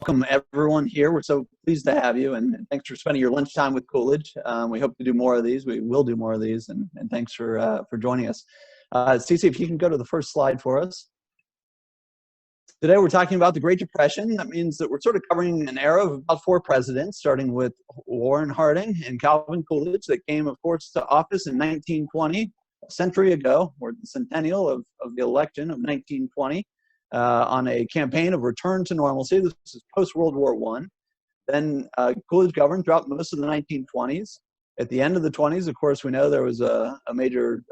Welcome everyone here. We're so pleased to have you, and thanks for spending your lunchtime with Coolidge. We hope to do more of these. We will do more of these, and thanks for joining us. Cece, if you can go to the first slide for us. Today we're talking about the Great Depression. That means that we're sort of covering an era of about 4 presidents, starting with Warren Harding and Calvin Coolidge, that came, of course, to office in 1920, a century ago, or the centennial of the election of 1920. On a campaign of return to normalcy. This is post-World War I. Then Coolidge governed throughout most of the 1920s. At the end of the 20s, of course, we know there was a major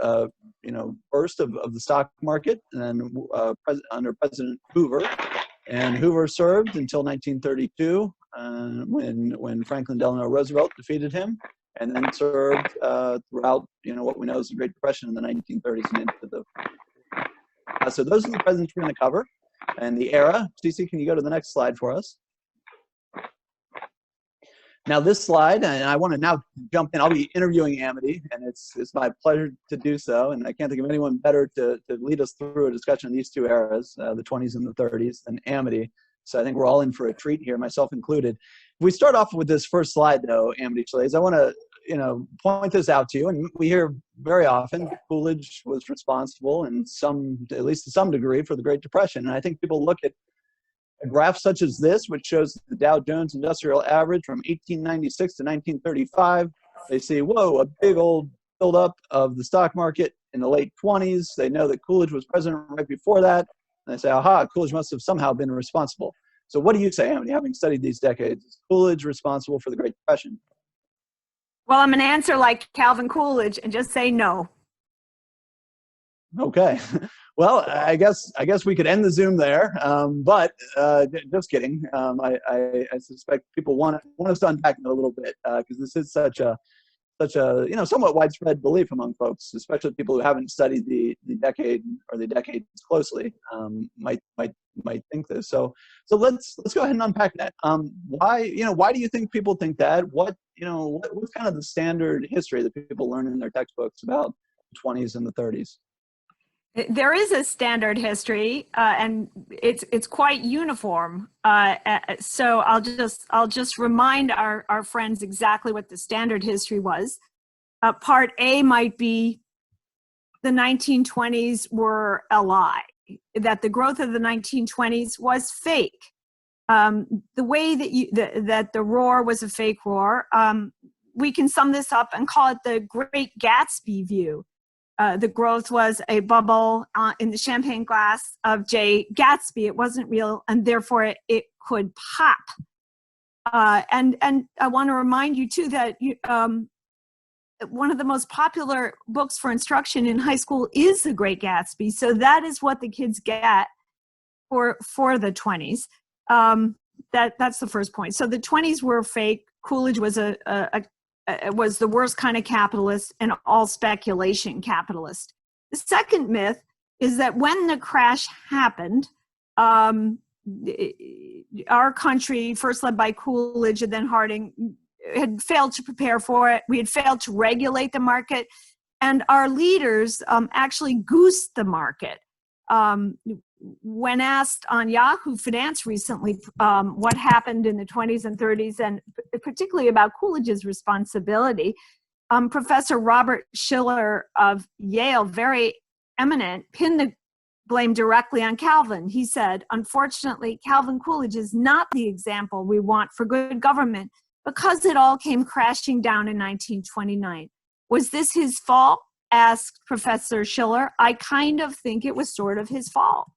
burst of the stock market, and under President Hoover. And Hoover served until 1932, when Franklin Delano Roosevelt defeated him, and then served throughout what we know as the Great Depression in the 1930s and into the so those are the presidents we're going to cover and the era. Cece, can you go to the next slide for us? Now this slide, and I want to now jump in. I'll be interviewing Amity, and it's my pleasure to do so. And I can't think of anyone better to lead us through a discussion of these 2 eras, the 20s and the 30s, than Amity. So I think we're all in for a treat here, myself included. If we start off with this first slide, though, Amity Shlaes, I want to point this out to you. And we hear very often Coolidge was responsible at least to some degree, for the Great Depression. And I think people look at a graph such as this, which shows the Dow Jones Industrial Average from 1896 to 1935. They see, whoa, a big old buildup of the stock market in the late 20s. They know that Coolidge was president right before that. And they say, aha, Coolidge must have somehow been responsible. So what do you say, Amity, having studied these decades? Is Coolidge responsible for the Great Depression? Well, I'm going to answer like Calvin Coolidge and just say no. Okay. Well, I guess we could end the Zoom there, but just kidding. I suspect people want us to unpack it a little bit, because this is such a somewhat widespread belief among folks, especially people who haven't studied the decade or the decades closely, might think this. So let's go ahead and unpack that. Why do you think people think that? What's kind of the standard history that people learn in their textbooks about the 20s and the 30s? There is a standard history, and it's quite uniform. So I'll just remind our friends exactly what the standard history was. Part A might be the 1920s were a lie, that the growth of the 1920s was fake. The way that the roar was a fake roar, we can sum this up and call it the Great Gatsby view. The growth was a bubble in the champagne glass of J. Gatsby. It wasn't real, and therefore it could pop. And I want to remind you too that one of the most popular books for instruction in high school is The Great Gatsby. So that is what the kids get for the 20s. That's the first point. So the 20s were fake. Coolidge was was the worst kind of capitalist, and all speculation capitalist. The second myth is that when the crash happened, our country, first led by Coolidge and then Harding, had failed to prepare for it. We had failed to regulate the market, and our leaders actually goosed the market. When asked on Yahoo Finance recently what happened in the 20s and 30s, and particularly about Coolidge's responsibility, Professor Robert Schiller of Yale, very eminent, pinned the blame directly on Calvin. He said, unfortunately, Calvin Coolidge is not the example we want for good government because it all came crashing down in 1929. Was this his fault? Asked Professor Schiller. I kind of think it was sort of his fault.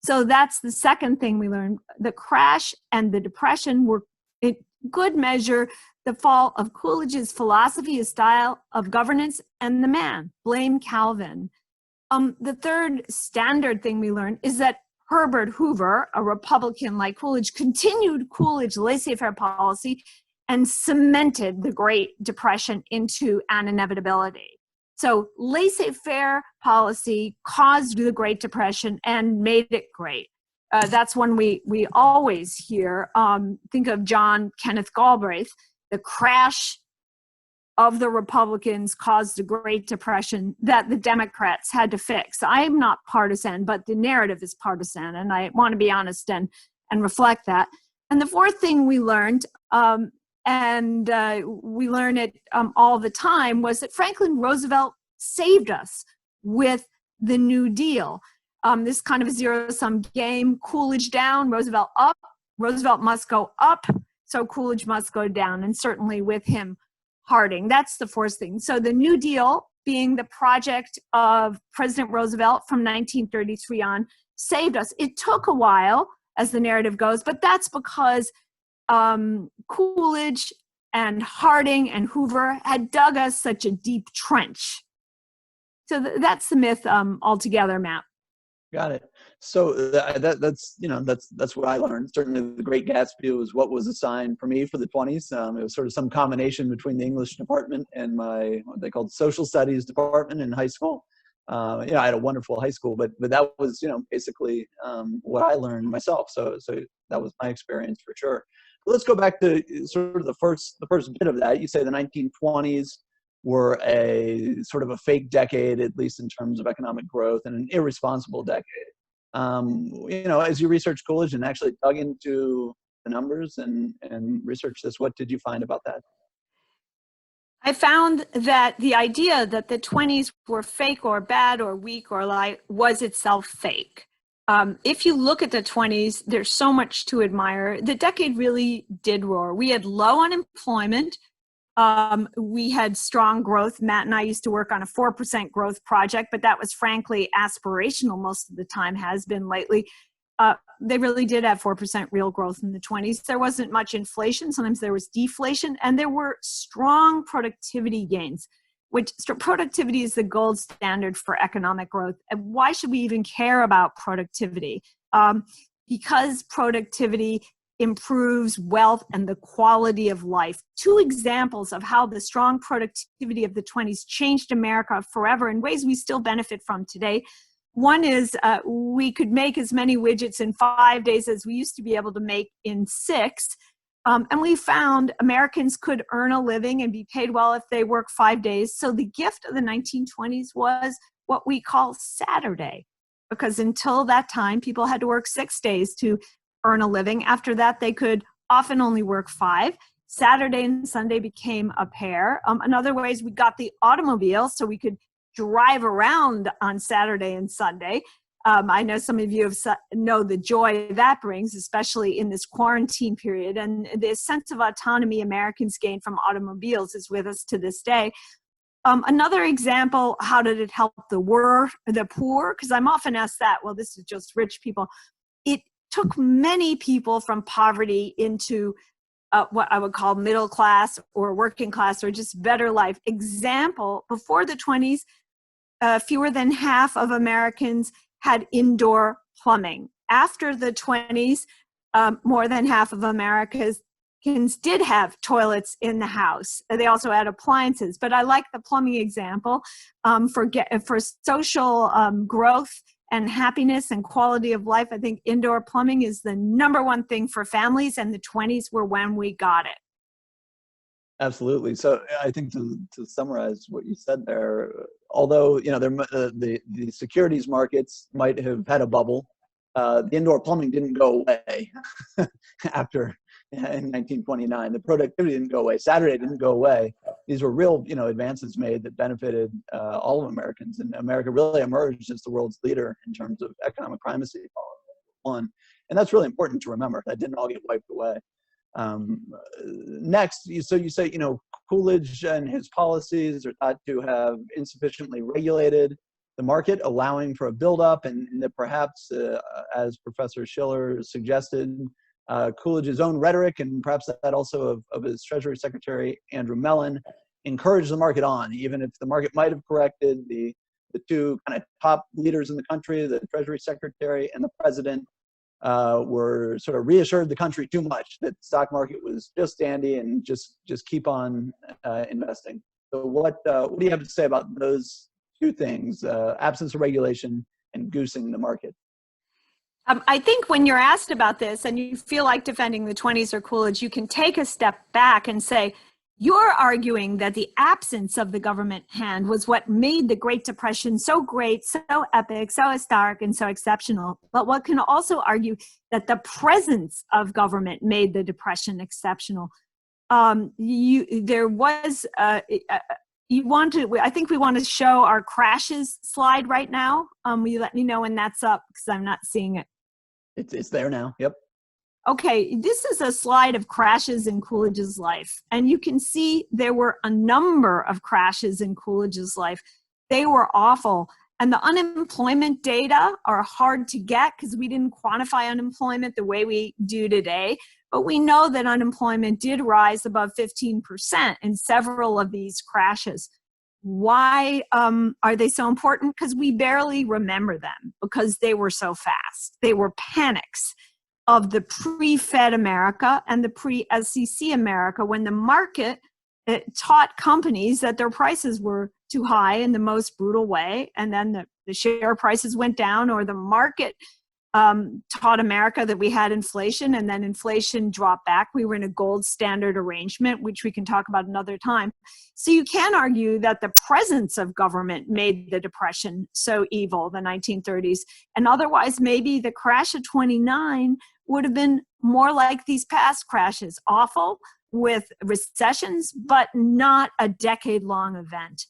So that's the second thing we learned. The crash and the depression were, in good measure, the fault of Coolidge's philosophy, his style of governance, and the man. Blame Calvin. The third standard thing we learned is that Herbert Hoover, a Republican like Coolidge, continued Coolidge's laissez-faire policy and cemented the Great Depression into an inevitability. So laissez-faire policy caused the Great Depression and made it great. That's one we always hear. Think of John Kenneth Galbraith. The crash of the Republicans caused the Great Depression that the Democrats had to fix. I'm not partisan, but the narrative is partisan, and I want to be honest and reflect that. And the fourth thing we learned, and we learn it all the time, was that Franklin Roosevelt saved us with the New Deal. This kind of a zero-sum game. Coolidge down, Roosevelt up. Roosevelt must go up, so Coolidge must go down, and certainly with him, Harding. That's the fourth thing. So the New Deal, being the project of President Roosevelt from 1933 on, saved us. It took a while, as the narrative goes, but that's because Coolidge and Harding and Hoover had dug us such a deep trench. So that's the myth altogether, Matt. Got it. So that's what I learned. Certainly, the Great Gatsby was what was assigned for me for the 20s. It was sort of some combination between the English department and my what they called social studies department in high school. I had a wonderful high school, but that was basically what I learned myself. So that was my experience for sure. Let's go back to sort of the first bit of that. You say the 1920s were a sort of a fake decade, at least in terms of economic growth, and an irresponsible decade. As you researched Coolidge and actually dug into the numbers and researched this, what did you find about that? I found that the idea that the 20s were fake or bad or weak or lie was itself fake. If you look at the 20s, there's so much to admire. The decade really did roar. We had low unemployment. We had strong growth. Matt and I used to work on a 4% growth project, but that was frankly aspirational most of the time, has been lately. They really did have 4% real growth in the 20s. There wasn't much inflation. Sometimes there was deflation, and there were strong productivity gains, which productivity is the gold standard for economic growth. And why should we even care about productivity? Because productivity improves wealth and the quality of life. Two examples of how the strong productivity of the 20s changed America forever in ways we still benefit from today. One is we could make as many widgets in 5 days as we used to be able to make in 6. And we found Americans could earn a living and be paid well if they work 5 days. So the gift of the 1920s was what we call Saturday, because until that time, people had to work 6 days to earn a living. After that, they could often only work 5. Saturday and Sunday became a pair. In other ways, we got the automobile so we could drive around on Saturday and Sunday. I know some of you know the joy that brings, especially in this quarantine period. And the sense of autonomy Americans gained from automobiles is with us to this day. Another example, how did it help the poor? Because I'm often asked that, well, this is just rich people. It took many people from poverty into what I would call middle class or working class or just better life. Example, before the 20s, fewer than half of Americans had indoor plumbing. After the 20s, more than half of Americans did have toilets in the house. They also had appliances. But I like the plumbing example for social growth and happiness and quality of life. I think indoor plumbing is the number one thing for families, and the 20s were when we got it. Absolutely. So I think to summarize what you said there, although the securities markets might have had a bubble, the indoor plumbing didn't go away after in 1929. The productivity didn't go away. Saturday didn't go away. These were real advances made that benefited all of Americans, and America really emerged as the world's leader in terms of economic primacy. And that's really important to remember. That didn't all get wiped away. Next, so you say, Coolidge and his policies are thought to have insufficiently regulated the market, allowing for a buildup, and that perhaps, as Professor Schiller suggested, Coolidge's own rhetoric, and perhaps that also of his Treasury Secretary, Andrew Mellon, encouraged the market on, even if the market might have corrected. The two kind of top leaders in the country, the Treasury Secretary and the President, were sort of reassured the country too much that the stock market was just dandy and just keep on investing. So what do you have to say about those two things, absence of regulation and goosing the market? I think when you're asked about this and you feel like defending the 20s or Coolidge, you can take a step back and say, You're arguing that the absence of the government hand was what made the Great Depression so great, so epic, so historic, and so exceptional. But one can also argue that the presence of government made the Depression exceptional. I think we want to show our crashes slide right now. Will you let me know when that's up, because I'm not seeing it. It's there now. Yep. Okay, this is a slide of crashes in Coolidge's life. And you can see there were a number of crashes in Coolidge's life. They were awful. And the unemployment data are hard to get because we didn't quantify unemployment the way we do today. But we know that unemployment did rise above 15% in several of these crashes. Why are they so important? Because we barely remember them because they were so fast. They were panics of the pre-Fed America and the pre-SEC America, when the market taught companies that their prices were too high in the most brutal way, and then the share prices went down, or the market taught America that we had inflation, and then inflation dropped back. We were in a gold standard arrangement, which we can talk about another time. So you can argue that the presence of government made the Depression so evil, the 1930s, and otherwise maybe the crash of 29 would have been more like these past crashes, awful with recessions, but not a decade-long event.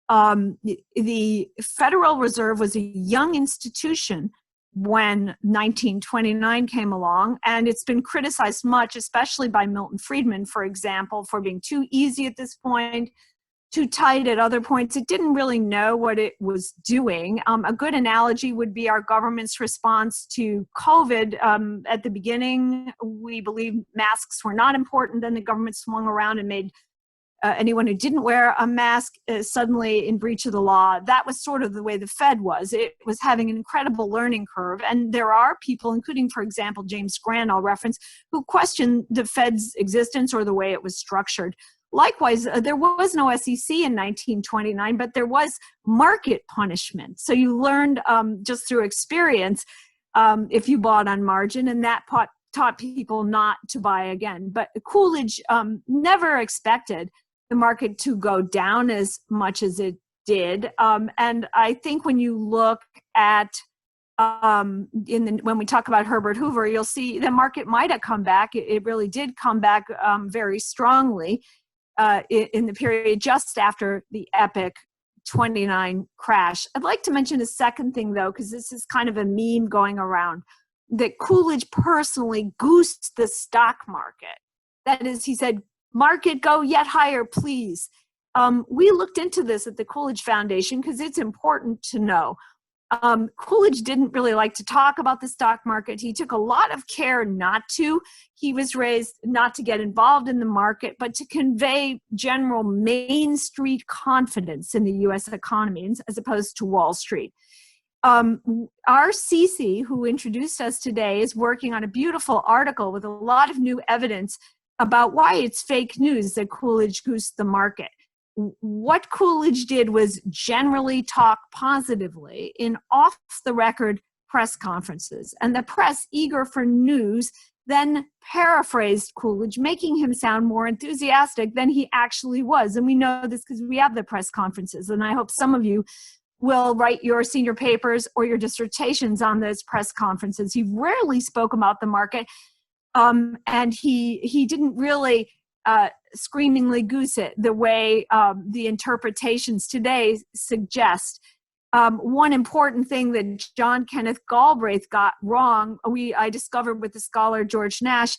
The Federal Reserve was a young institution when 1929 came along, and it's been criticized much, especially by Milton Friedman, for example, for being too easy at this point, too tight at other points. It didn't really know what it was doing. A good analogy would be our government's response to COVID. At the beginning, we believed masks were not important. Then the government swung around and made anyone who didn't wear a mask suddenly in breach of the law. That was sort of the way the Fed was. It was having an incredible learning curve. And there are people, including, for example, James Grant, I'll reference, who question the Fed's existence or the way it was structured. Likewise, there was no SEC in 1929, but there was market punishment. So you learned just through experience if you bought on margin, and that taught people not to buy again. But Coolidge never expected the market to go down as much as it did. And I think when you look at when we talk about Herbert Hoover, you'll see the market might have come back. It really did come back very strongly in the period just after the epic 29 crash. I'd like to mention a second thing, though, because this is kind of a meme going around, that Coolidge personally goosed the stock market. That is, he said, "Market, go yet higher, please." We looked into this at the Coolidge Foundation because it's important to know. Coolidge didn't really like to talk about the stock market. He took a lot of care not to. He was raised not to get involved in the market, but to convey general Main Street confidence in the U.S. economy as opposed to Wall Street. Our Cece, who introduced us today, is working on a beautiful article with a lot of new evidence about why it's fake news that Coolidge goosed the market. What Coolidge did was generally talk positively in off-the-record press conferences, and the press, eager for news, then paraphrased Coolidge, making him sound more enthusiastic than he actually was. And we know this because we have the press conferences, and I hope some of you will write your senior papers or your dissertations on those press conferences. He rarely spoke about the market, and he didn't really screamingly goose it the way the interpretations today suggest. One important thing that John Kenneth Galbraith got wrong, I discovered with the scholar George Nash,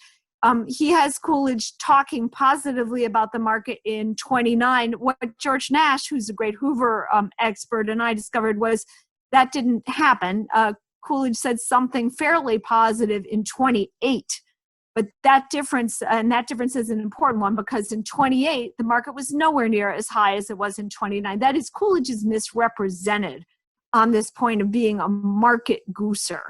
he has Coolidge talking positively about the market in 29. What George Nash, who's a great Hoover expert, and I discovered was that didn't happen. Coolidge said something fairly positive in 28. But that difference is an important one, because in 28, the market was nowhere near as high as it was in 29. That is, Coolidge is misrepresented on this point of being a market gooser.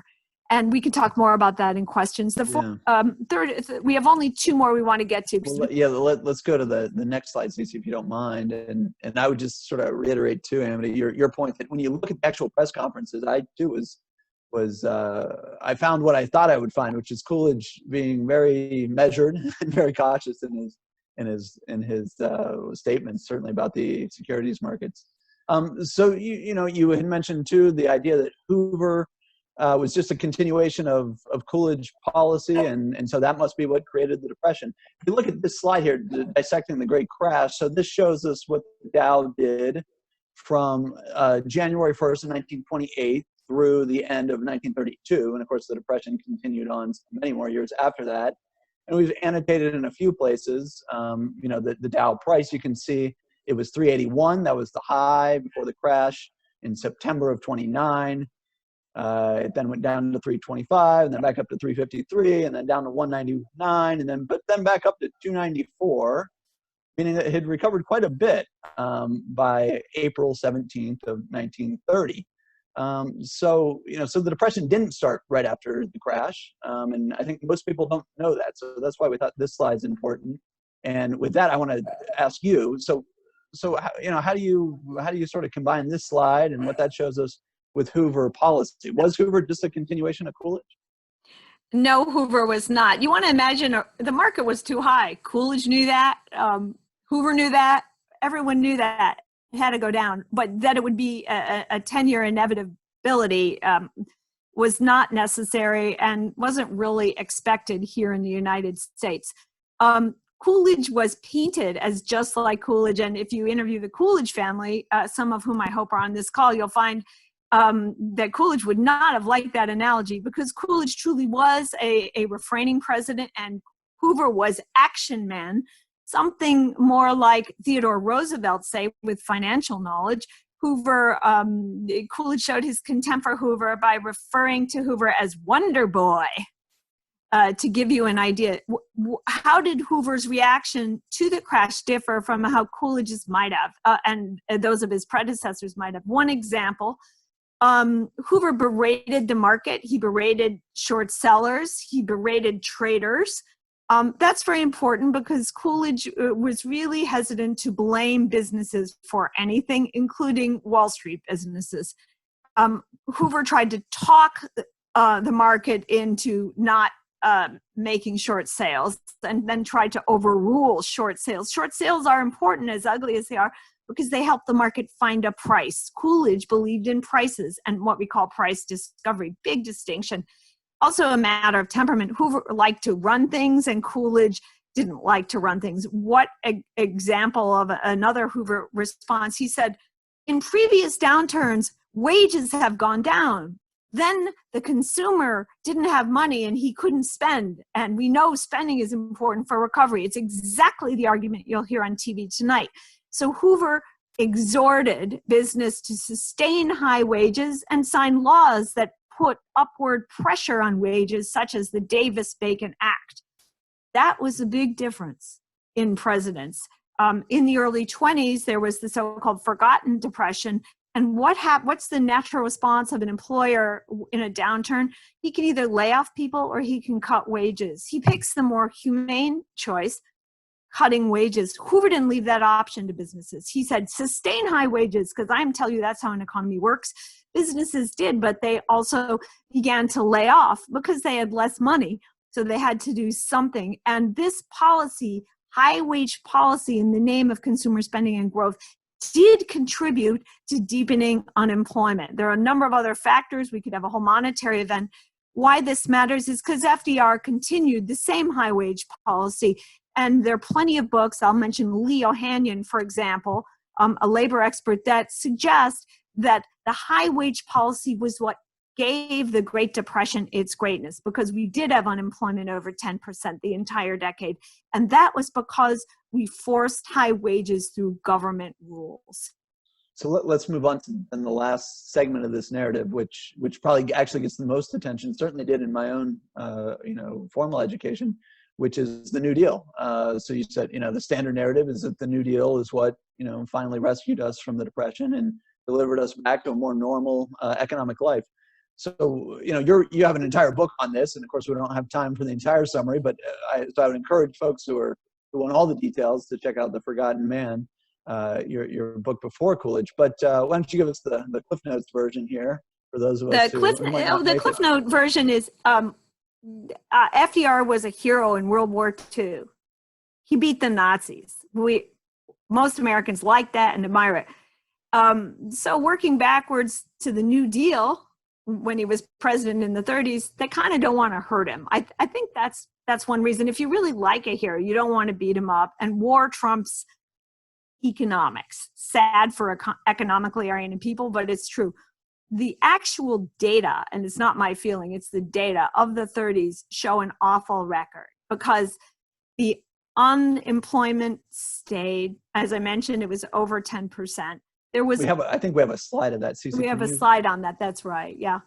And we can talk more about that in questions. Third, we have only two more we want to get to. Let's go to the next slide, Cece, if you don't mind. And I would just sort of reiterate too, Amity, your point that when you look at the actual press conferences, I too I found what I thought I would find, which is Coolidge being very measured and very cautious in his statements, certainly about the securities markets. So you had mentioned too the idea that Hoover was just a continuation of Coolidge policy, and so that must be what created the Depression. If you look at this slide here, dissecting the Great Crash, so this shows us what the Dow did from January 1st of 1928 through the end of 1932, and of course the Depression continued on many more years after that. And we've annotated in a few places, the Dow price, you can see it was 381, that was the high before the crash in September of 29. It then went down to 325, and then back up to 353, and then down to 199, but then back up to 294, meaning that it had recovered quite a bit by April 17th of 1930. So the Depression didn't start right after the crash, and I think most people don't know that. So that's why we thought this slide's important. And with that, I want to ask you. So how do you sort of combine this slide and what that shows us with Hoover policy? Was Hoover just a continuation of Coolidge? No, Hoover was not. You want to imagine the market was too high. Coolidge knew that. Hoover knew that. Everyone knew that. It had to go down. But that it would be a 10-year inevitability was not necessary and wasn't really expected here in the United States. Coolidge was painted as just like Coolidge. And if you interview the Coolidge family, some of whom I hope are on this call, you'll find that Coolidge would not have liked that analogy, because Coolidge truly was a refraining president and Hoover was action man, something more like Theodore Roosevelt, say, with financial knowledge. Coolidge showed his contempt for Hoover by referring to Hoover as Wonder Boy. To give you an idea, how did Hoover's reaction to the crash differ from how Coolidge's might have, and those of his predecessors might have? One example, Hoover berated the market. He berated short sellers. He berated traders. That's very important because Coolidge was really hesitant to blame businesses for anything, including Wall Street businesses. Hoover tried to talk the market into not making short sales, and then tried to overrule short sales. Short sales are important, as ugly as they are, because they help the market find a price. Coolidge believed in prices and what we call price discovery. Big distinction. Also a matter of temperament. Hoover liked to run things and Coolidge didn't like to run things. What example of another Hoover response? He said, in previous downturns, wages have gone down. Then the consumer didn't have money and he couldn't spend. And we know spending is important for recovery. It's exactly the argument you'll hear on TV tonight. So Hoover exhorted business to sustain high wages and sign laws that put upward pressure on wages, such as the Davis-Bacon Act. That was a big difference in presidents. In the early 20s, there was the so-called forgotten depression. And what's the natural response of an employer in a downturn? He can either lay off people or he can cut wages. He picks the more humane choice, cutting wages. Hoover didn't leave that option to businesses. He said, sustain high wages, because I'm telling you that's how an economy works. Businesses did, but they also began to lay off because they had less money. So they had to do something. And this policy, high wage policy in the name of consumer spending and growth, did contribute to deepening unemployment. There are a number of other factors. We could have a whole monetary event. Why this matters is because FDR continued the same high wage policy. And there are plenty of books. I'll mention Lee Ohanian, for example, a labor expert, that suggests that the high wage policy was what gave the Great Depression its greatness, because we did have unemployment over 10% the entire decade. And that was because we forced high wages through government rules. So let's move on to the last segment of this narrative, which probably actually gets the most attention, certainly did in my own formal education, which is the New Deal. So you said, the standard narrative is that the New Deal is what, finally rescued us from the Depression and delivered us back to a more normal economic life. So, you have an entire book on this, and of course we don't have time for the entire summary, but I would encourage folks who want all the details to check out The Forgotten Man, your book before Coolidge. But why don't you give us the Cliff Notes version here for those of us who might not The make Cliff it. Note version is FDR was a hero in World War II. he beat the Nazis. Most Americans like that and admire it. So working backwards to the New Deal, when he was president in the 30s, they kind of don't want to hurt him. I think that's one reason. If you really like a hero, you don't want to beat him up. And war trumps economics. Sad for economically oriented people, but it's true. The actual data, and it's not my feeling, it's the data of the 30s show an awful record, because the unemployment stayed, as I mentioned, it was over 10%. There was, I think we have a slide of that. Cece, we have a slide on that. That's right. Yeah.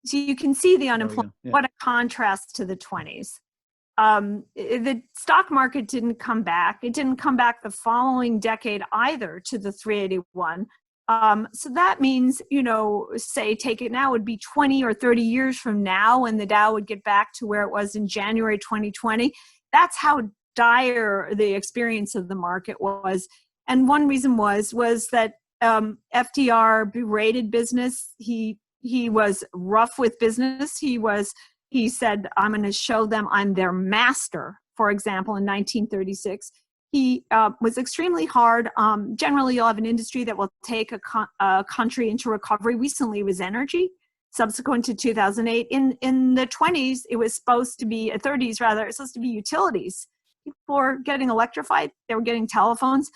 So you can see the unemployment. Yeah. What a contrast to the 20s. The stock market didn't come back. It didn't come back the following decade either to the 381. So that means, say take it now, would be 20 or 30 years from now, and the Dow would get back to where it was in January 2020. That's how dire the experience of the market was. And one reason was that FDR berated business. He was rough with business. He said, I'm going to show them I'm their master, for example, in 1936. He was extremely hard. Generally, you'll have an industry that will take a country into recovery. Recently, it was energy. Subsequent to 2008, in the 20s, it was supposed to be, 30s rather, it's supposed to be utilities. People were getting electrified. They were getting telephones.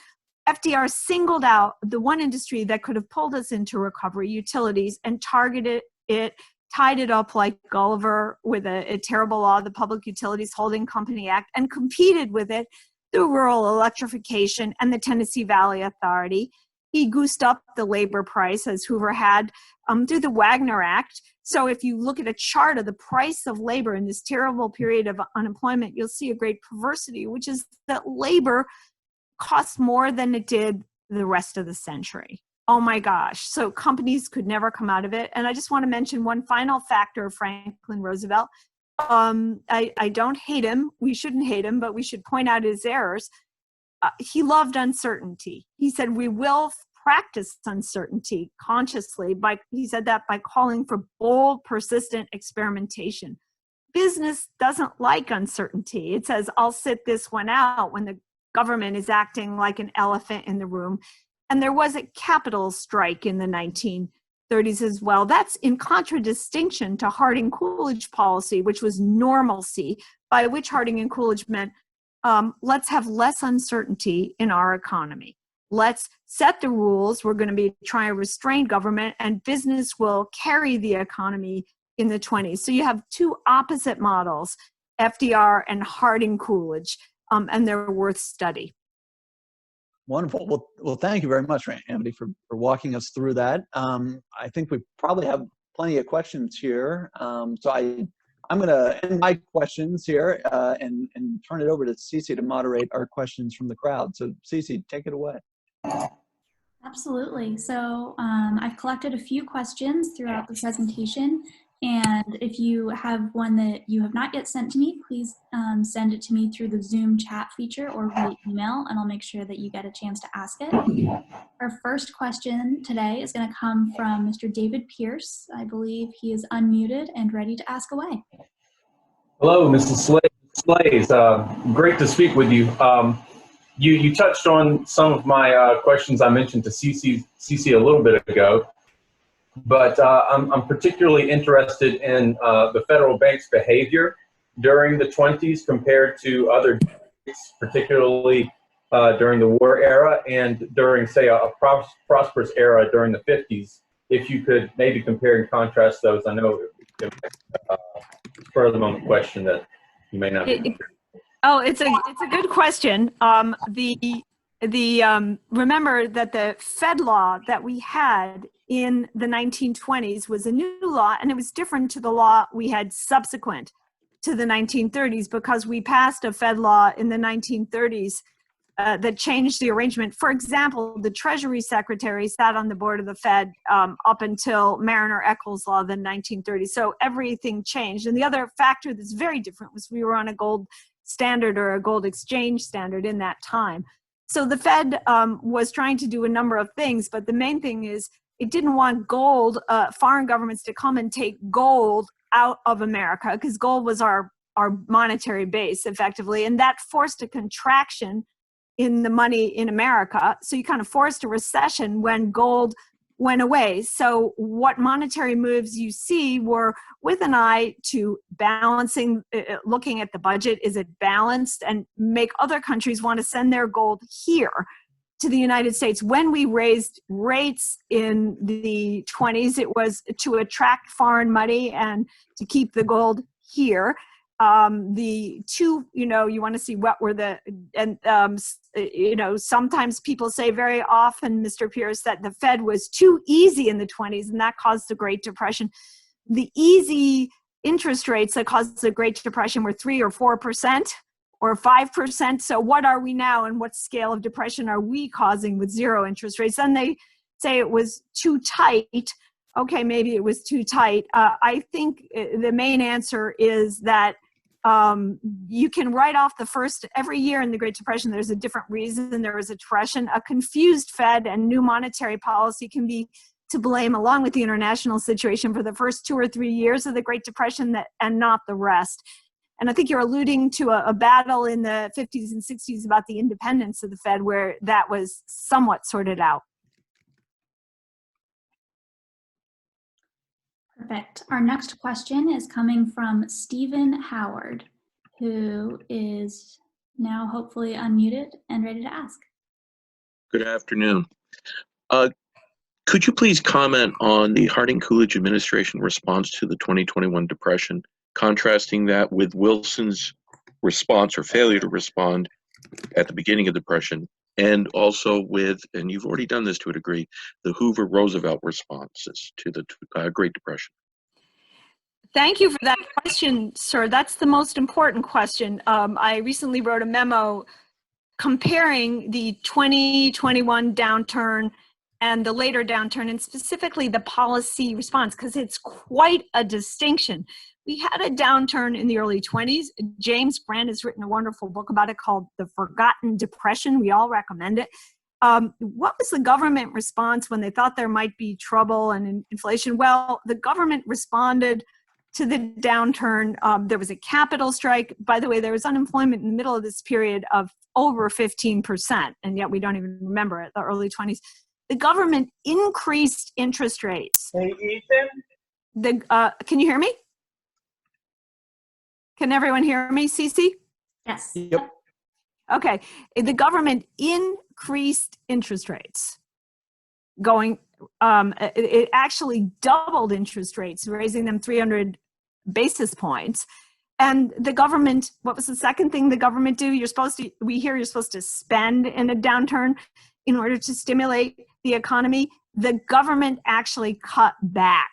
FDR singled out the one industry that could have pulled us into recovery, utilities, and targeted it, tied it up like Gulliver with a terrible law, the Public Utilities Holding Company Act, and competed with it through rural electrification and the Tennessee Valley Authority. He goosed up the labor price, as Hoover had, through the Wagner Act. So if you look at a chart of the price of labor in this terrible period of unemployment, you'll see a great perversity, which is that labor cost more than it did the rest of the century. Oh my gosh. So companies could never come out of it. And I just want to mention one final factor of Franklin Roosevelt. I don't hate him. We shouldn't hate him, but we should point out his errors. He loved uncertainty. He said, we will practice uncertainty consciously. He said that by calling for bold, persistent experimentation. Business doesn't like uncertainty. It says, I'll sit this one out when the government is acting like an elephant in the room. And there was a capital strike in the 1930s as well. That's in contradistinction to Harding-Coolidge policy, which was normalcy, by which Harding and Coolidge meant, let's have less uncertainty in our economy. Let's set the rules. We're going to be trying to restrain government, and business will carry the economy in the 20s. So you have two opposite models, FDR and Harding-Coolidge. And they're worth study. Wonderful. Well, thank you very much, Amity, for walking us through that. I think we probably have plenty of questions here. So I'm going to end my questions here and turn it over to Cece to moderate our questions from the crowd. So Cece, take it away. Absolutely. So I've collected a few questions throughout the presentation. And if you have one that you have not yet sent to me, please send it to me through the Zoom chat feature or via email, and I'll make sure that you get a chance to ask it. Our first question today is going to come from Mr. David Pierce. I believe he is unmuted and ready to ask away. Hello, Mrs. Shlaes. Great to speak with you. You touched on some of my questions I mentioned to Cece a little bit ago. But I'm particularly interested in the federal bank's behavior during the 20s compared to other banks, particularly during the war era and during, say, a prosperous era during the 50s. If you could maybe compare and contrast those, I know it's a further moment question that you may not be. It's a good question. Remember that the Fed law that we had in the 1920s was a new law, and it was different to the law we had subsequent to the 1930s, because we passed a Fed law in the 1930s that changed the arrangement. For example, the Treasury Secretary sat on the board of the Fed up until Mariner-Eccles law, the 1930s. So everything changed. And the other factor that's very different was we were on a gold standard or a gold exchange standard in that time. So the Fed was trying to do a number of things, but the main thing is it didn't want gold, foreign governments to come and take gold out of America, because gold was our our monetary base effectively, and that forced a contraction in the money in America. So you kind of forced a recession when gold went away. So what monetary moves you see were with an eye to balancing, looking at the budget, is it balanced, and make other countries want to send their gold here to the United States. When we raised rates in the 20s, it was to attract foreign money and to keep the gold here. The two, you want to see what were the, and, sometimes people say very often, Mr. Pierce, that the Fed was too easy in the 20s, and that caused the Great Depression. The easy interest rates that caused the Great Depression were 3 or 4% or 5%. So what are we now, and what scale of depression are we causing with zero interest rates? Then they say it was too tight. Okay, maybe it was too tight. I think the main answer is that you can write off the first, every year in the Great Depression, there's a different reason there was a depression. A confused Fed and new monetary policy can be to blame, along with the international situation, for the first 2 or 3 years of the Great Depression, and not the rest. And I think you're alluding to a battle in the 50s and 60s about the independence of the Fed, where that was somewhat sorted out. Perfect. Our next question is coming from Stephen Howard, who is now hopefully unmuted and ready to ask. Good afternoon. Could you please comment on the Harding-Coolidge administration response to the 2021 depression, contrasting that with Wilson's response or failure to respond at the beginning of the depression, and also with, and you've already done this to a degree, the Hoover-Roosevelt responses to the Great Depression? Thank you for that question, sir. That's the most important question. I recently wrote a memo comparing the 2021 downturn and the later downturn, and specifically the policy response, because it's quite a distinction. We had a downturn in the early 20s. James Grant has written a wonderful book about it called The Forgotten Depression. We all recommend it. What was the government response when they thought there might be trouble and inflation? Well, the government responded to the downturn. There was a capital strike. By the way, there was unemployment in the middle of this period of over 15%, and yet we don't even remember it, the early 20s. The government increased interest rates. Hey, Ethan? Can you hear me? Can everyone hear me, Cece? Yes. Yep. Okay. The government increased interest rates. It actually doubled interest rates, raising them 300 basis points. And the government, what was the second thing the government do? We hear you're supposed to spend in a downturn in order to stimulate the economy. The government actually cut back.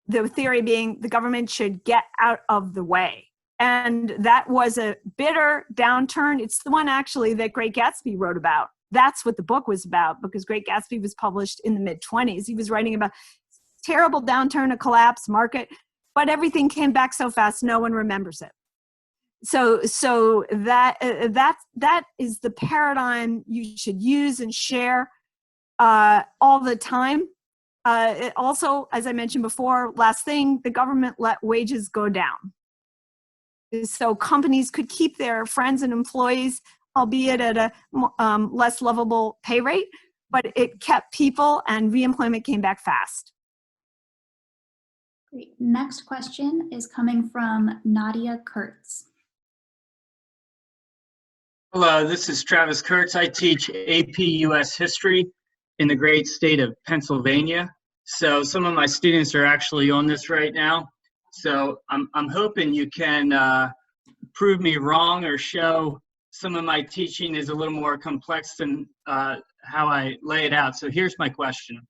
The theory being the government should get out of the way. And that was a bitter downturn. It's the one actually that Great Gatsby wrote about. That's what the book was about, because Great Gatsby was published in the mid-20s. He was writing about terrible downturn, a collapse market, but everything came back so fast, no one remembers it. So that is the paradigm you should use and share all the time. Also, as I mentioned before, last thing, the government let wages go down. So companies could keep their friends and employees, albeit at a less lovable pay rate, but it kept people, and reemployment came back fast. Great. Next question is coming from Nadia Kurtz. Hello, this is Travis Kurtz. I teach AP US History in the great state of Pennsylvania. So some of my students are actually on this right now. So I'm hoping you can prove me wrong or show some of my teaching is a little more complex than how I lay it out. So here's my question.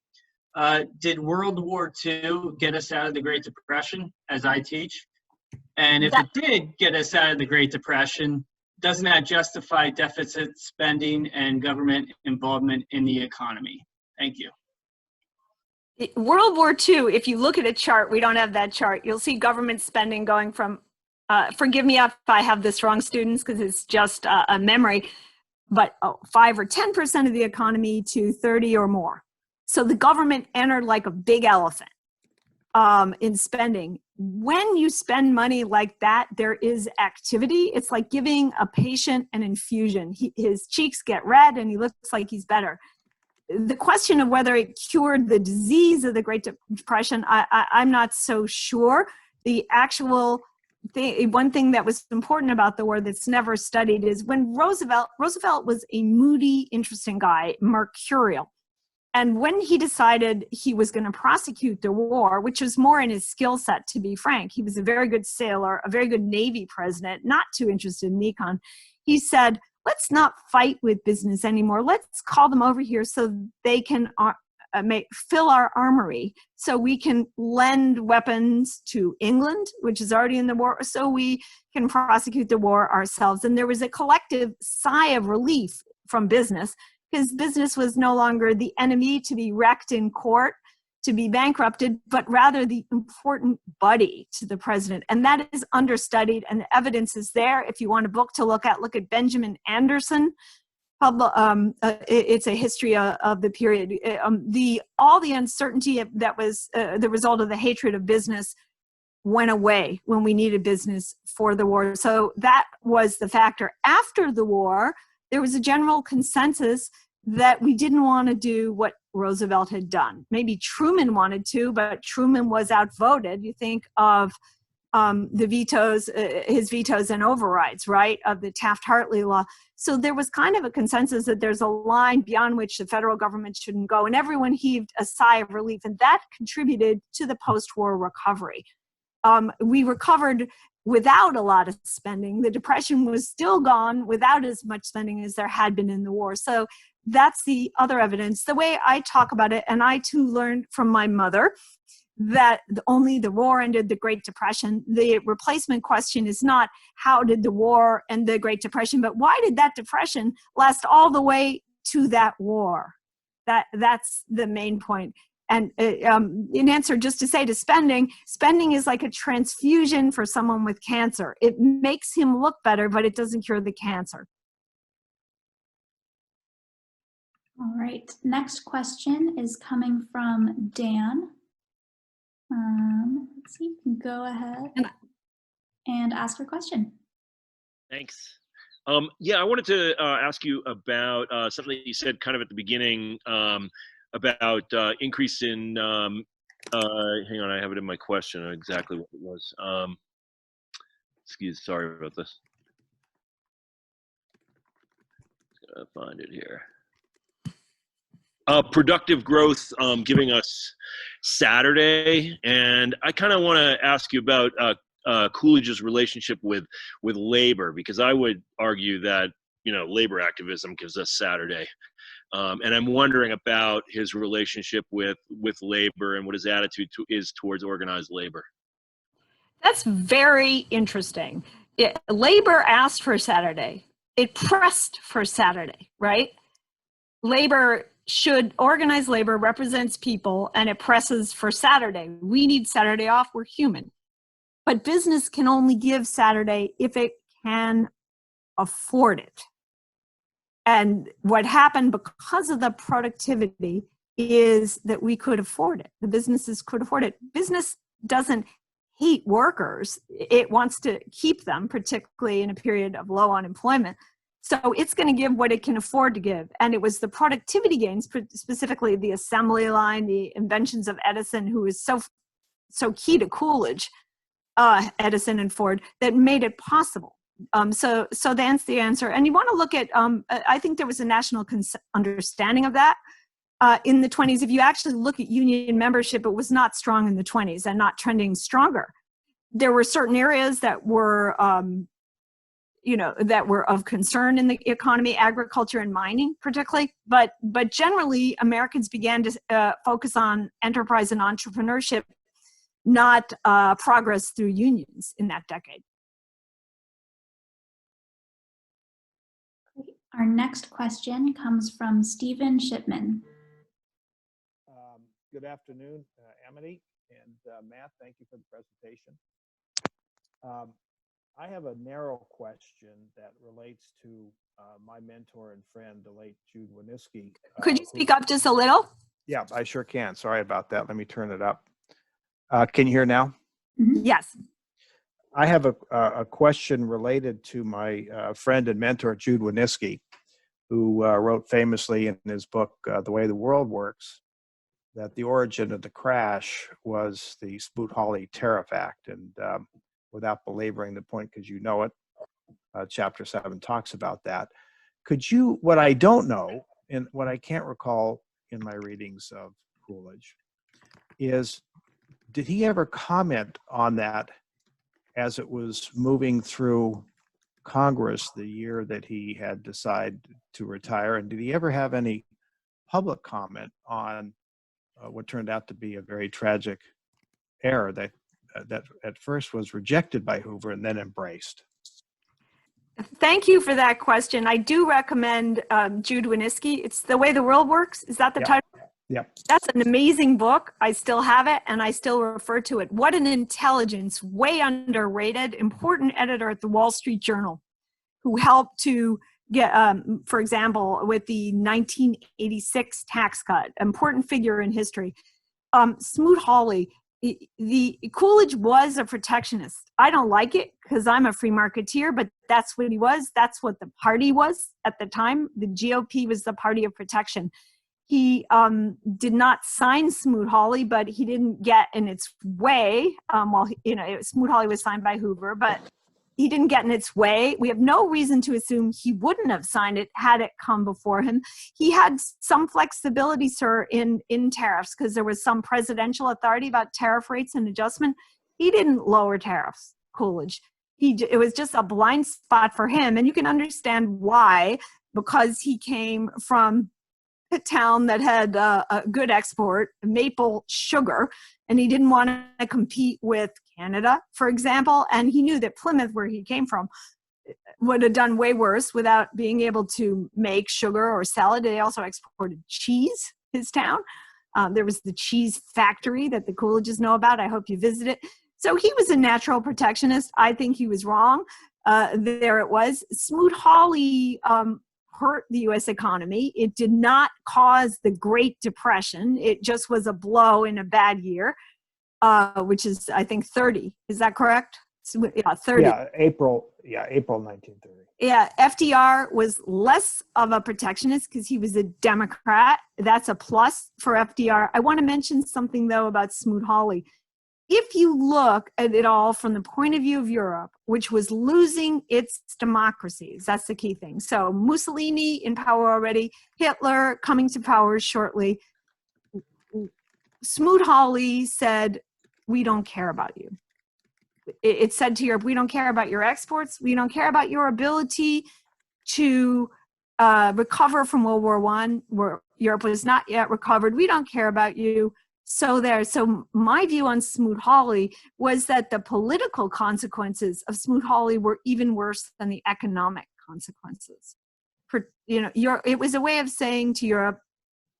Did World War II get us out of the Great Depression, as I teach? And if it did get us out of the Great Depression, doesn't that justify deficit spending and government involvement in the economy? Thank you. World War II, if you look at a chart, we don't have that chart, you'll see government spending going from, forgive me if I have this wrong, students, because it's just a memory, but 5 or 10% of the economy to 30 or more. So the government entered like a big elephant. in spending. When you spend money like that, there is activity. It's like giving a patient an infusion. His cheeks get red and he looks like he's better. The question of whether it cured the disease of the Great Depression, I'm not so sure. The actual thing, one thing that was important about the war that's never studied is when Roosevelt was a moody, interesting guy, mercurial. And when he decided he was going to prosecute the war, which was more in his skill set, to be frank, he was a very good sailor, a very good Navy president, not too interested in econ. He said, let's not fight with business anymore. Let's call them over here so they can fill our armory, so we can lend weapons to England, which is already in the war, so we can prosecute the war ourselves. And there was a collective sigh of relief from business, because business was no longer the enemy to be wrecked in court, to be bankrupted, but rather the important buddy to the president. And that is understudied, and the evidence is there. If you want a book to look at Benjamin Anderson. It's a history of the period. All the uncertainty that was the result of the hatred of business went away when we needed business for the war. So that was the factor. After the war, there was a general consensus that we didn't want to do what Roosevelt had done. Maybe Truman wanted to, but Truman was outvoted. You think of the vetoes, his vetoes and overrides, right, of the Taft-Hartley law. So there was kind of a consensus that there's a line beyond which the federal government shouldn't go, and everyone heaved a sigh of relief, and that contributed to the post-war recovery. We recovered without a lot of spending. The Depression was still gone without as much spending as there had been in the war. So that's the other evidence. The way I talk about it, and I too learned from my mother, that only the war ended the Great Depression. The replacement question is not how did the war end the Great Depression, but why did that depression last all the way to that war? That's the main point. And in answer, just to say to spending is like a transfusion for someone with cancer. It makes him look better, but it doesn't cure the cancer. All right, next question is coming from Dan. Let's see, you can go ahead and ask your question. Thanks. Yeah, I wanted to ask you about something that you said kind of at the beginning about increase in, hang on, I have it in my question, exactly what it was. Sorry about this. Gotta find it here. Productive growth giving us Saturday, and I kind of want to ask you about Coolidge's relationship with labor, because I would argue that labor activism gives us Saturday, and I'm wondering about his relationship with labor and what his attitude is towards organized labor. That's very interesting. Labor asked for Saturday. It pressed for Saturday, right? Organized labor represents people, and it presses for Saturday. We need Saturday off. We're human. But business can only give Saturday if it can afford it. And what happened because of the productivity is that we could afford it. The businesses could afford it. Business doesn't hate workers. It wants to keep them, particularly in a period of low unemployment. So it's going to give what it can afford to give. And it was the productivity gains, specifically the assembly line, the inventions of Edison, who is so key to Coolidge, Edison and Ford, that made it possible. So that's the answer. And you want to look at, I think there was a national understanding of that in the 20s. If you actually look at union membership, it was not strong in the 20s and not trending stronger. There were certain areas that were that were of concern in the economy, agriculture and mining particularly, but generally Americans began to focus on enterprise and entrepreneurship, not progress through unions in that decade. Our next question comes from Stephen Shipman. Good afternoon, Amity and Matt, thank you for the presentation. I have a narrow question that relates to my mentor and friend, the late Jude Winniski. Could you speak up just a little? Yeah, I sure can. Sorry about that. Let me turn it up. Can you hear now? Yes. I have a question related to my friend and mentor, Jude Wanniski, who wrote famously in his book, The Way the World Works, that the origin of the crash was the Smoot-Hawley Tariff Act. And without belaboring the point, because you know it, Chapter 7 talks about that. Could you, what I don't know, and what I can't recall in my readings of Coolidge, is did he ever comment on that as it was moving through Congress the year that he had decided to retire? And did he ever have any public comment on what turned out to be a very tragic error that at first was rejected by Hoover and then embraced? Thank you for that question. I do recommend Jude Wanniski. It's The Way the World Works. Is that the title? Yep. That's an amazing book. I still have it and I still refer to it. What an intelligence, way underrated, important editor at the Wall Street Journal who helped to get, for example, with the 1986 tax cut, important figure in history. Smoot-Hawley, the Coolidge was a protectionist. I don't like it because I'm a free marketeer, but that's what he was. That's what the party was at the time. The GOP was the party of protection. He did not sign Smoot-Hawley, but he didn't get in its way. Smoot-Hawley was signed by Hoover, but he didn't get in its way. We have no reason to assume he wouldn't have signed it had it come before him. He had some flexibility, sir, in tariffs because there was some presidential authority about tariff rates and adjustment. He didn't lower tariffs, Coolidge. It was just a blind spot for him. And you can understand why, because he came from a town that had a good export, maple sugar, and he didn't want to compete with Canada, for example, and he knew that Plymouth, where he came from, would have done way worse without being able to make sugar or sell it. They also exported cheese, his town. There was the cheese factory that the Coolidges know about. I hope you visit it. So he was a natural protectionist. I think he was wrong. There it was. Smoot-Hawley hurt the U.S. economy. It did not cause the Great Depression. It just was a blow in a bad year, which is, I think, 30. Is that correct? Yeah, 30. Yeah, April 1930. Yeah, FDR was less of a protectionist because he was a Democrat. That's a plus for FDR. I want to mention something, though, about Smoot-Hawley. If you look at it all from the point of view of Europe, which was losing its democracies, that's the key thing. So Mussolini in power already, Hitler coming to power shortly. Smoot-Hawley said, we don't care about you. It said to Europe, we don't care about your exports. We don't care about your ability to recover from World War I, where Europe was not yet recovered. We don't care about you. So my view on Smoot-Hawley was that the political consequences of Smoot-Hawley were even worse than the economic consequences. It was a way of saying to Europe,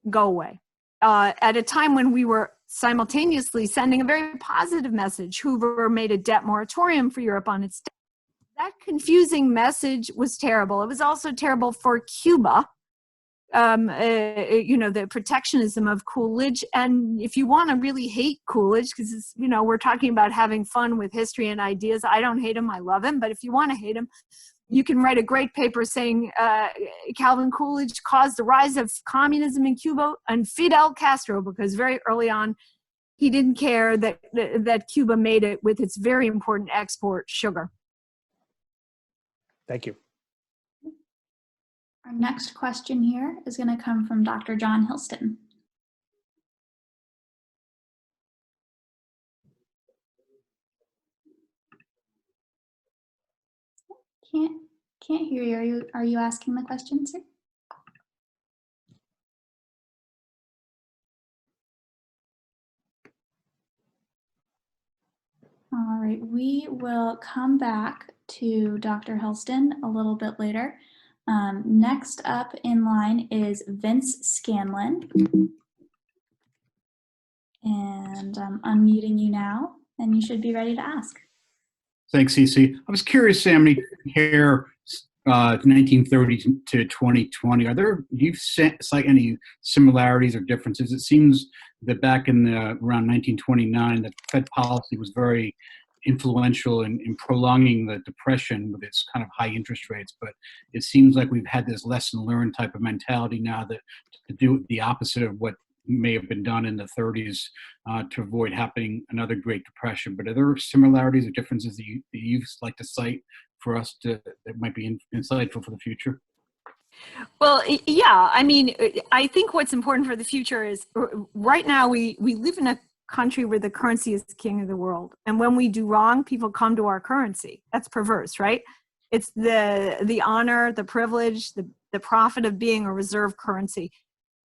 go away. At a time when we were simultaneously sending a very positive message. Hoover made a debt moratorium for Europe on its debt. That confusing message was terrible. It was also terrible for Cuba. The protectionism of Coolidge. And if you want to really hate Coolidge, because we're talking about having fun with history and ideas, I don't hate him, I love him. But if you want to hate him, you can write a great paper saying Calvin Coolidge caused the rise of communism in Cuba and Fidel Castro, because very early on, he didn't care that Cuba made it with its very important export, sugar. Thank you. Our next question here is going to come from Dr. John Hilston. Can't hear you. Are you asking the question, sir? All right, we will come back to Dr. Hilston a little bit later. Next up in line is Vince Scanlon. And I'm unmuting you now, and you should be ready to ask. Thanks, Cece. I was curious, Amity, to hear 1930 to 2020, do you cite any similarities or differences? It seems that back in around 1929, that Fed policy was very influential in prolonging the depression with its kind of high interest rates, but it seems like we've had this lesson learned type of mentality now that to do the opposite of what may have been done in the 30s to avoid happening another Great Depression. But are there similarities or differences that you like to cite for us that might be insightful for the future? Well, yeah, I mean, I think what's important for the future is right now we live in a country where the currency is king of the world. And when we do wrong, people come to our currency. That's perverse, right? It's the honor, the privilege, the profit of being a reserve currency.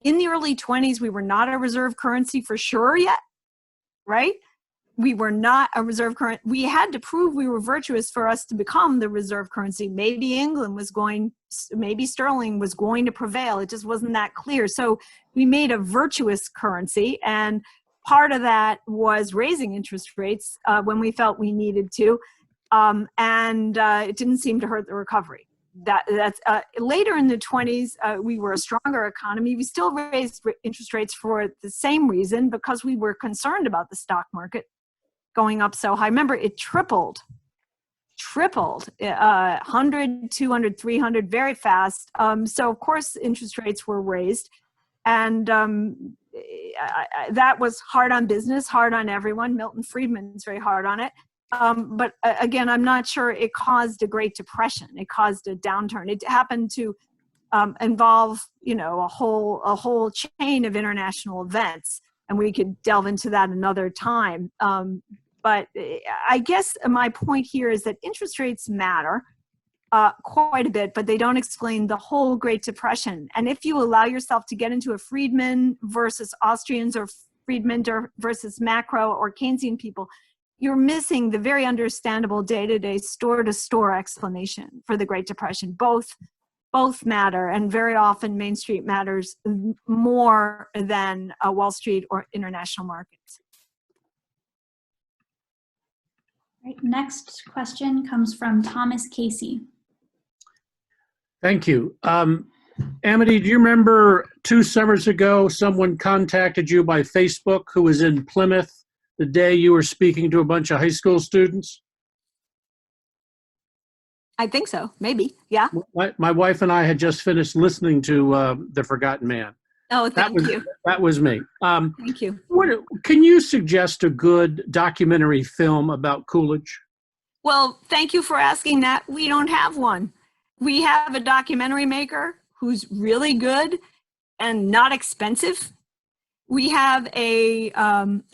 In the early 20s, we were not a reserve currency for sure yet, right? We were not a reserve currency. We had to prove we were virtuous for us to become the reserve currency. Maybe England was maybe sterling was going to prevail. It just wasn't that clear. So we made a virtuous currency, and part of that was raising interest rates when we felt we needed to, and it didn't seem to hurt the recovery. That's later in the 20s, we were a stronger economy. We still raised interest rates for the same reason, because we were concerned about the stock market going up so high. Remember, it tripled, 100, 200, 300, very fast. So of course, interest rates were raised, and that was hard on business, hard on everyone. Milton Friedman's very hard on it. But again, I'm not sure it caused a Great Depression. It caused a downturn. It happened to involve, a whole chain of international events, and we could delve into that another time. But I guess my point here is that interest rates matter quite a bit, but they don't explain the whole Great Depression. And if you allow yourself to get into a Friedman versus Austrians, or Friedman versus macro or Keynesian people, you're missing the very understandable day-to-day, store-to-store explanation for the Great Depression. Both matter, and very often Main Street matters more than Wall Street or international markets. Right, next question comes from Thomas Casey. Thank you. Amity, do you remember 2 summers ago someone contacted you by Facebook who was in Plymouth the day you were speaking to a bunch of high school students? I think so, maybe, yeah. My wife and I had just finished listening to The Forgotten Man. Oh, thank you. That was me. Thank you. Can you suggest a good documentary film about Coolidge? Well, thank you for asking that. We don't have one. We have a documentary maker who's really good and not expensive. We have a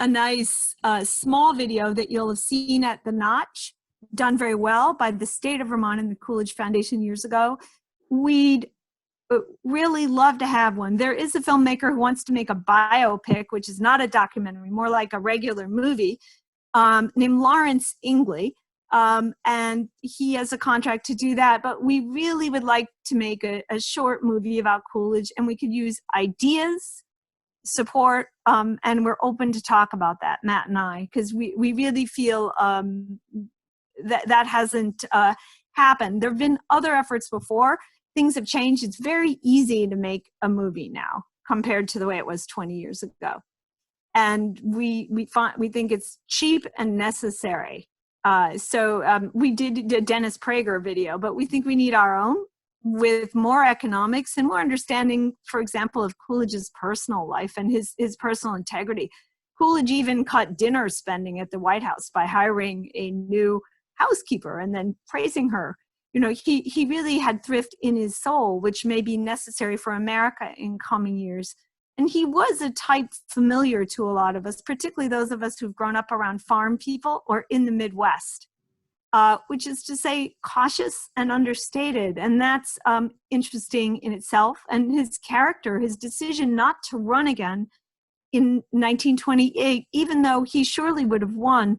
nice small video that you'll have seen at the Notch, done very well by the state of Vermont and the Coolidge Foundation years ago. We'd really love to have one. There is a filmmaker who wants to make a biopic, which is not a documentary, more like a regular movie, named Lawrence Ingley. And he has a contract to do that, but we really would like to make a short movie about Coolidge, and we could use ideas, support, and we're open to talk about that, Matt and I, because we really feel that hasn't happened. There have been other efforts before. Things have changed. It's very easy to make a movie now compared to the way it was 20 years ago. And we think it's cheap and necessary. So we did a Dennis Prager video, but we think we need our own with more economics and more understanding, for example, of Coolidge's personal life and his personal integrity. Coolidge even cut dinner spending at the White House by hiring a new housekeeper and then praising her. He really had thrift in his soul, which may be necessary for America in coming years. And he was a type familiar to a lot of us, particularly those of us who've grown up around farm people or in the Midwest, which is to say cautious and understated. And that's interesting in itself. And his character, his decision not to run again in 1928, even though he surely would have won,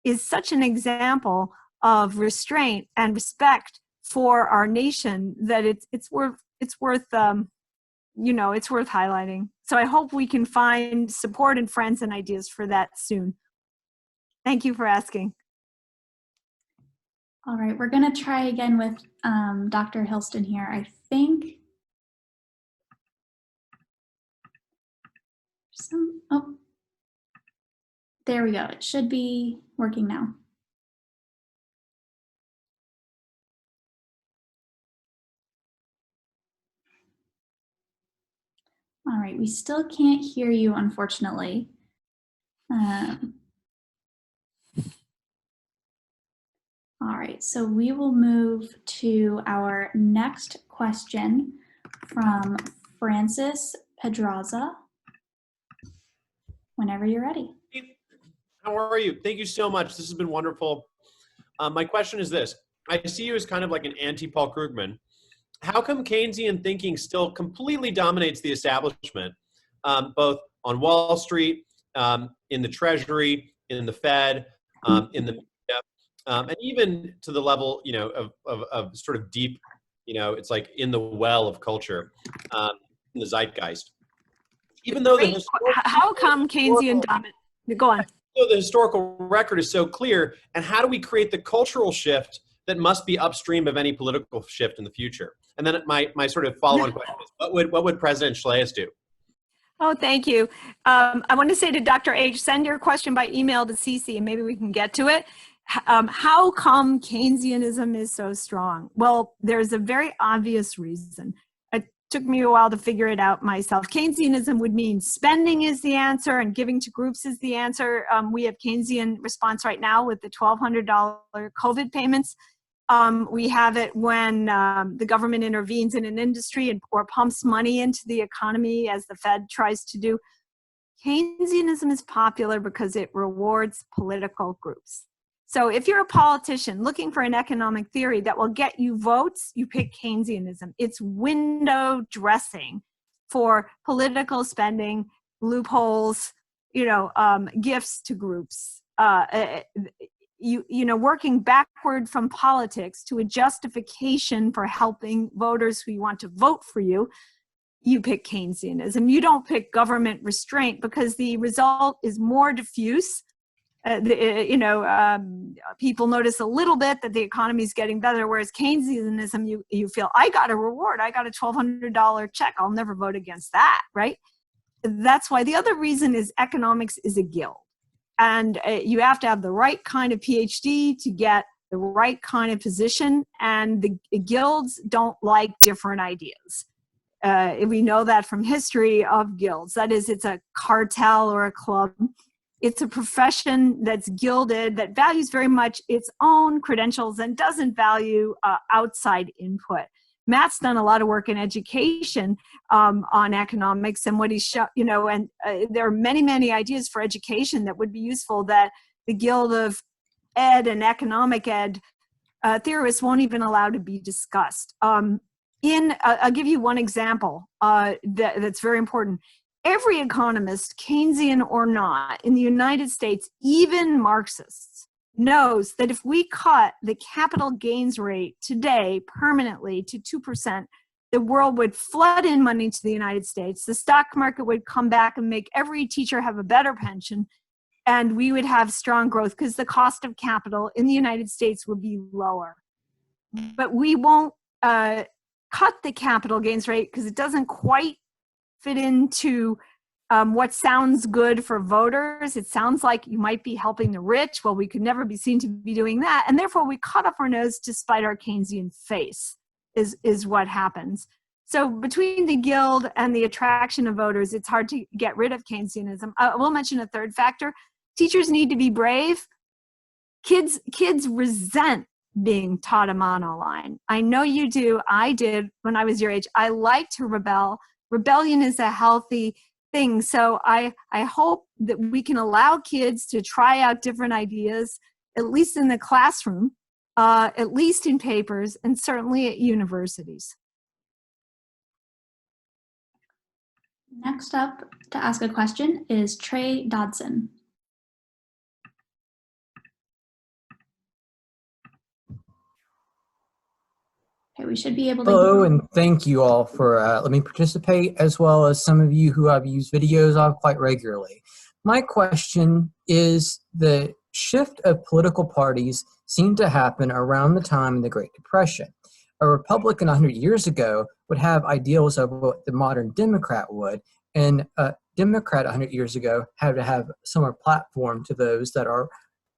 is such an example of restraint and respect for our nation that it's worth highlighting. So I hope we can find support and friends and ideas for that soon. Thank you for asking. All right, we're going to try again with Dr. Hilston here. I think oh, there we go. It should be working now. All right, we still can't hear you, unfortunately. All right, so we will move to our next question from Francis Pedraza. Whenever you're ready. How are you? Thank you so much. This has been wonderful. My question is this. I see you as kind of like an anti-Paul Krugman. How come Keynesian thinking still completely dominates the establishment, both on Wall Street, in the Treasury, in the Fed, in the media, and even to the level, you know, of sort of deep, you know, it's like in the well of culture, in the zeitgeist. Even though how come Keynesian dominant? Go on. So the historical record is so clear, and how do we create the cultural shift that must be upstream of any political shift in the future? And then my sort of follow-on question is, what would President Shlaes do? Oh, thank you. I want to say to Dr. H, send your question by email to CC, and maybe we can get to it. How come Keynesianism is so strong? Well, there's a very obvious reason. It took me a while to figure it out myself. Keynesianism would mean spending is the answer and giving to groups is the answer. We have Keynesian response right now with the $1,200 COVID payments. We have it when the government intervenes in an industry or pumps money into the economy, as the Fed tries to do. Keynesianism is popular because it rewards political groups. So if you're a politician looking for an economic theory that will get you votes, you pick Keynesianism. It's window dressing for political spending, loopholes, you know, gifts to groups. You know, working backward from politics to a justification for helping voters who want to vote for you, you pick Keynesianism. You don't pick government restraint because the result is more diffuse. People notice a little bit that the economy is getting better, whereas Keynesianism, you feel, I got a reward. I got a $1,200 check. I'll never vote against that, right? That's why. The other reason is economics is a guild. And you have to have the right kind of PhD to get the right kind of position. And the guilds don't like different ideas. We know that from history of guilds. That is, it's a cartel or a club. It's a profession that's gilded, that values very much its own credentials and doesn't value outside input. Matt's done a lot of work in education on economics, and what he's shown, you know, and there are many, many ideas for education that would be useful that the Guild of Ed and Economic Ed theorists won't even allow to be discussed. I'll give you one example that's very important. Every economist, Keynesian or not, in the United States, even Marxists, knows that if we cut the capital gains rate today permanently to 2%, the world would flood in money to the United States. The stock market would come back and make every teacher have a better pension, and we would have strong growth because the cost of capital in the United States would be lower. But we won't cut the capital gains rate because it doesn't quite fit into what sounds good for voters. It sounds like you might be helping the rich. Well, we could never be seen to be doing that. And therefore, we cut off our nose to spite our Keynesian face is what happens. So between the guild and the attraction of voters, it's hard to get rid of Keynesianism. I will mention a third factor. Teachers need to be brave. Kids resent being taught a monoline. I know you do. I did when I was your age. I like to rebel. Rebellion is a healthy thing. So I hope that we can allow kids to try out different ideas, at least in the classroom, at least in papers, and certainly at universities. Next up to ask a question is Trey Dodson. Okay, we should be able to. Hello, and thank you all for letting me participate, as well as some of you who I've used videos of quite regularly. My question is, the shift of political parties seemed to happen around the time of the Great Depression. A Republican 100 years ago would have ideals of what the modern Democrat would, and a Democrat 100 years ago had to have similar platform to those that are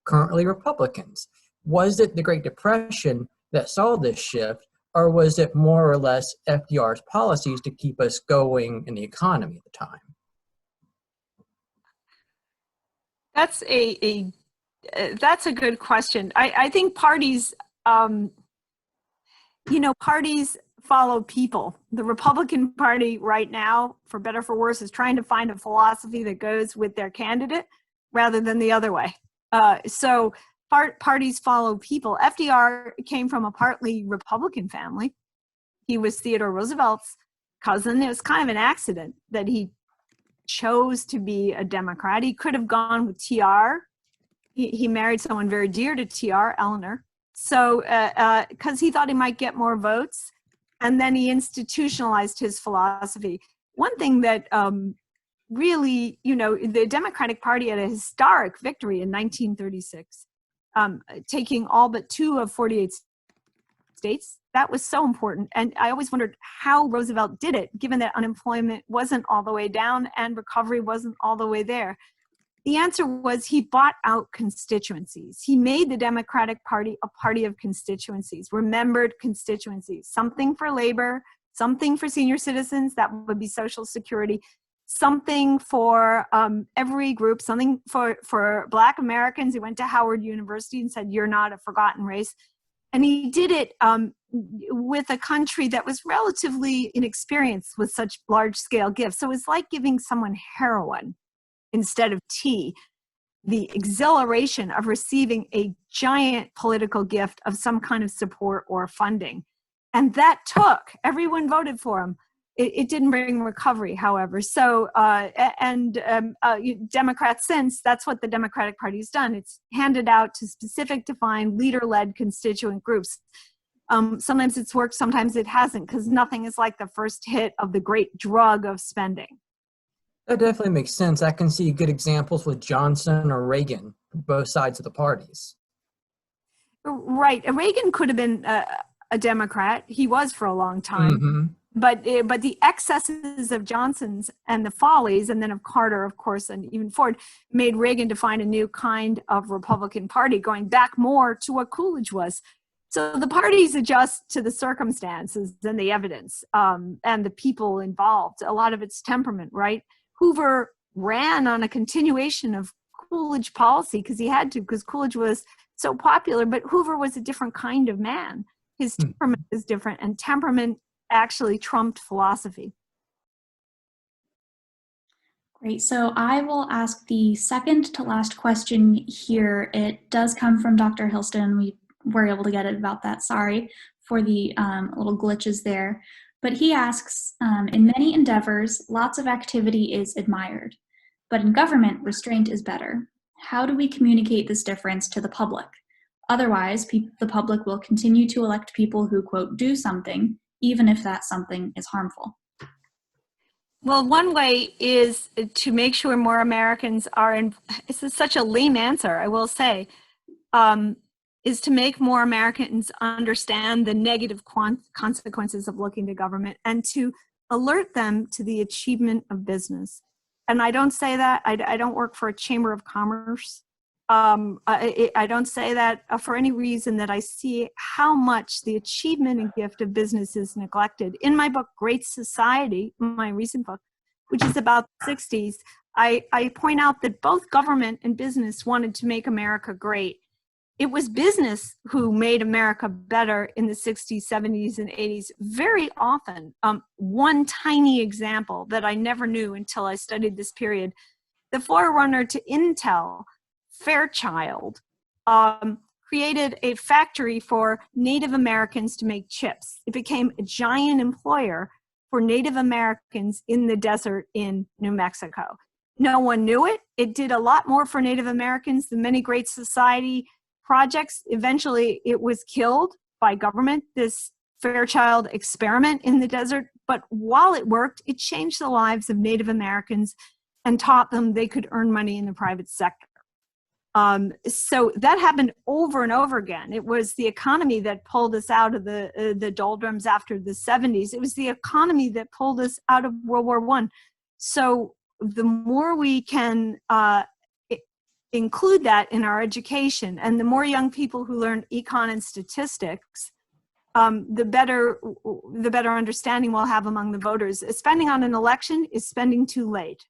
currently Republicans. Was it the Great Depression that saw this shift, or was it more or less FDR's policies to keep us going in the economy at the time? That's a good question. I think parties, parties follow people. The Republican Party right now, for better or for worse, is trying to find a philosophy that goes with their candidate rather than the other way. So parties follow people. FDR came from a partly Republican family. He was Theodore Roosevelt's cousin. It was kind of an accident that he chose to be a Democrat. He could have gone with TR. He married someone very dear to TR, Eleanor. So, because he thought he might get more votes, and then he institutionalized his philosophy. One thing that really, the Democratic Party had a historic victory in 1936, taking all but 2 of 48 states. That was so important. And I always wondered how Roosevelt did it, given that unemployment wasn't all the way down and recovery wasn't all the way there. The answer was he bought out constituencies. He made the Democratic Party a party of constituencies, remembered constituencies, something for labor, something for senior citizens, that would be Social Security, something for every group, something for Black Americans. He went to Howard University and said, you're not a forgotten race. And he did it with a country that was relatively inexperienced with such large-scale gifts. So it's like giving someone heroin instead of tea. The exhilaration of receiving a giant political gift of some kind of support or funding. And that took, everyone voted for him. It didn't bring recovery, however. So, Democrats since, that's what the Democratic Party has done. It's handed out to specific, defined, leader-led constituent groups. Sometimes it's worked, sometimes it hasn't, because nothing is like the first hit of the great drug of spending. That definitely makes sense. I can see good examples with Johnson or Reagan, both sides of the parties. Right. Reagan could have been a Democrat. He was for a long time. Mm-hmm. But the excesses of Johnson's and the follies, and then of Carter, of course, and even Ford, made Reagan define a new kind of Republican Party, going back more to what Coolidge was. So the parties adjust to the circumstances and the evidence and the people involved. A lot of it's temperament, right? Hoover ran on a continuation of Coolidge policy because he had to, because Coolidge was so popular, but Hoover was a different kind of man. His temperament was different, and temperament actually trumped philosophy. Great. So I will ask the second to last question here. It does come from Dr. Hilston. We were able to get it about that. Sorry for the little glitches there. But he asks, in many endeavors, lots of activity is admired. But in government, restraint is better. How do we communicate this difference to the public? Otherwise, the public will continue to elect people who, quote, do something, even if that something is harmful. Well, one way is to make sure more Americans are in, this is such a lame answer, I will say, is to make more Americans understand the negative consequences of looking to government and to alert them to the achievement of business. And I don't say that, I don't work for a chamber of commerce. I don't say that for any reason that I see how much the achievement and gift of business is neglected. In my book, Great Society, my recent book, which is about the 60s, I point out that both government and business wanted to make America great. It was business who made America better in the 60s, 70s, and 80s. Very often, one tiny example that I never knew until I studied this period, the forerunner to Intel, Fairchild, created a factory for Native Americans to make chips. It became a giant employer for Native Americans in the desert in New Mexico. No one knew it. It did a lot more for Native Americans than many Great Society projects. Eventually, it was killed by government, this Fairchild experiment in the desert. But while it worked, it changed the lives of Native Americans and taught them they could earn money in the private sector. So that happened over and over again. It was the economy that pulled us out of the doldrums after the 70s. It was the economy that pulled us out of World War I. So the more we can include that in our education, and the more young people who learn econ and statistics, the better understanding we'll have among the voters. Spending on an election is spending too late.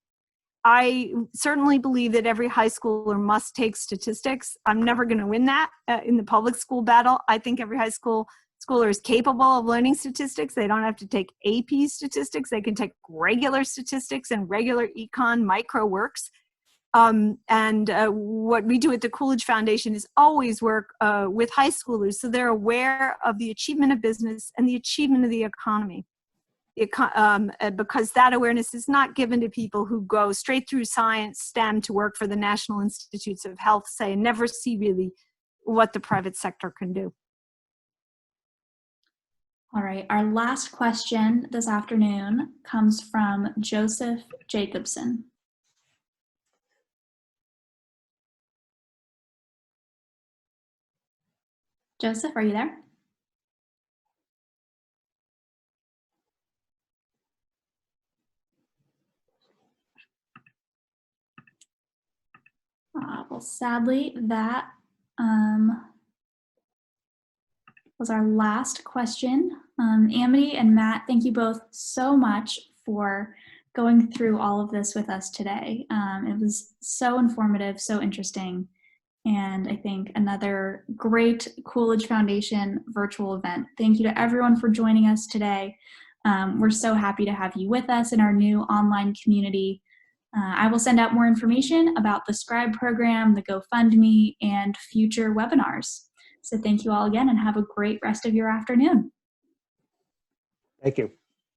I certainly believe that every high schooler must take statistics. I'm never going to win that in the public school battle. I think every high schooler is capable of learning statistics. They don't have to take AP statistics. They can take regular statistics and regular econ micro works. What we do at the Coolidge Foundation is always work with high schoolers so they're aware of the achievement of business and the achievement of the economy. Because that awareness is not given to people who go straight through science, STEM, to work for the National Institutes of Health, say, and never see really what the private sector can do. All right, our last question this afternoon comes from Joseph Jacobson. Joseph, are you there? Well, sadly, that was our last question. Amity and Matt, thank you both so much for going through all of this with us today. It was so informative, so interesting, and I think another great Coolidge Foundation virtual event. Thank you to everyone for joining us today. We're so happy to have you with us in our new online community. I will send out more information about the Scribe program, the GoFundMe, and future webinars. So thank you all again and have a great rest of your afternoon. Thank you.